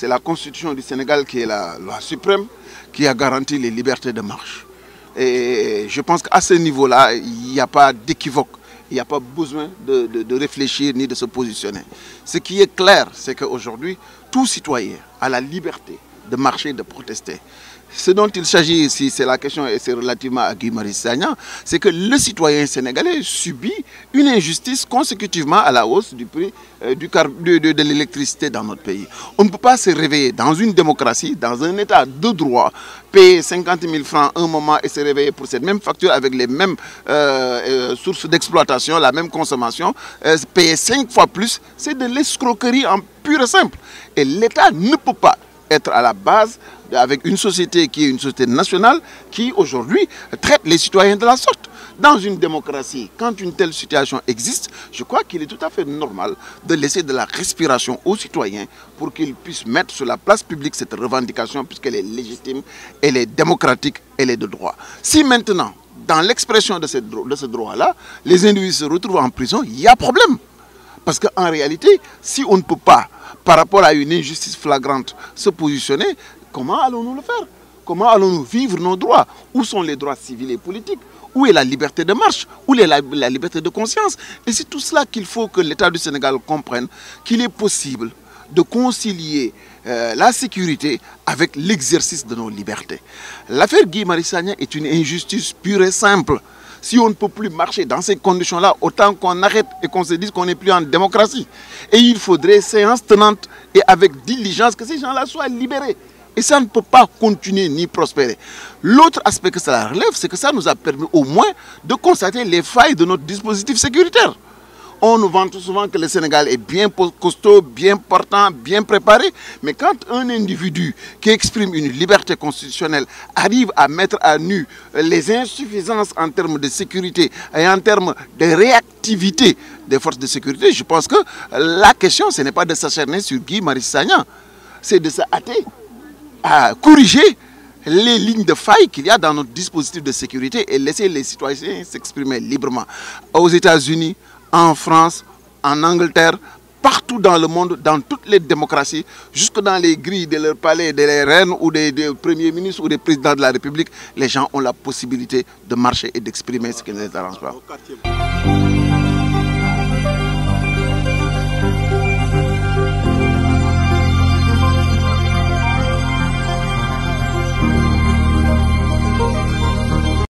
c'est la Constitution du Sénégal qui est la loi suprême, qui a garanti les libertés de marche. Et je pense qu'à ce niveau-là, il n'y a pas d'équivoque. Il n'y a pas besoin de réfléchir ni de se positionner. Ce qui est clair, c'est qu'aujourd'hui, tout citoyen a la liberté de marcher, de protester. Ce dont il s'agit ici, c'est la question, et c'est relativement à Guy Marius Sagna, c'est que le citoyen sénégalais subit une injustice consécutivement à la hausse du prix de l'électricité dans notre pays. On ne peut pas se réveiller dans une démocratie, dans un état de droit, payer 50 000 francs un moment et se réveiller pour cette même facture avec les mêmes sources d'exploitation, la même consommation, payer 5 fois plus, c'est de l'escroquerie en pur et simple. Et l'État ne peut pas être à la base avec une société qui est une société nationale qui aujourd'hui traite les citoyens de la sorte. Dans une démocratie, quand une telle situation existe, je crois qu'il est tout à fait normal de laisser de la respiration aux citoyens pour qu'ils puissent mettre sur la place publique cette revendication puisqu'elle est légitime, elle est démocratique, elle est de droit. Si maintenant, dans l'expression de ce droit-là, les individus se retrouvent en prison, il y a problème. Parce qu'en réalité, si on ne peut pas, par rapport à une injustice flagrante, se positionner, comment allons-nous le faire? Comment allons-nous vivre nos droits? Où sont les droits civils et politiques? Où est la liberté de marche? Où est la liberté de conscience? Et c'est tout cela qu'il faut que l'État du Sénégal comprenne, qu'il est possible de concilier la sécurité avec l'exercice de nos libertés. L'affaire Guy Marius Sagna est une injustice pure et simple. Si on ne peut plus marcher dans ces conditions-là, autant qu'on arrête et qu'on se dise qu'on n'est plus en démocratie. Et il faudrait, séance tenante et avec diligence, que ces gens-là soient libérés. Et ça ne peut pas continuer ni prospérer. L'autre aspect que cela relève, c'est que ça nous a permis au moins de constater les failles de notre dispositif sécuritaire. On nous vante souvent que le Sénégal est bien costaud, bien portant, bien préparé. Mais quand un individu qui exprime une liberté constitutionnelle arrive à mettre à nu les insuffisances en termes de sécurité et en termes de réactivité des forces de sécurité, je pense que la question, ce n'est pas de s'acharner sur Guy Marius Sagna, c'est de se hâter à corriger les lignes de faille qu'il y a dans notre dispositif de sécurité et laisser les citoyens s'exprimer librement. Aux États-Unis, en France, en Angleterre, partout dans le monde, dans toutes les démocraties, jusque dans les grilles de leurs palais, des reines ou des premiers ministres ou des présidents de la République, les gens ont la possibilité de marcher et d'exprimer ce qui ne les arrange pas.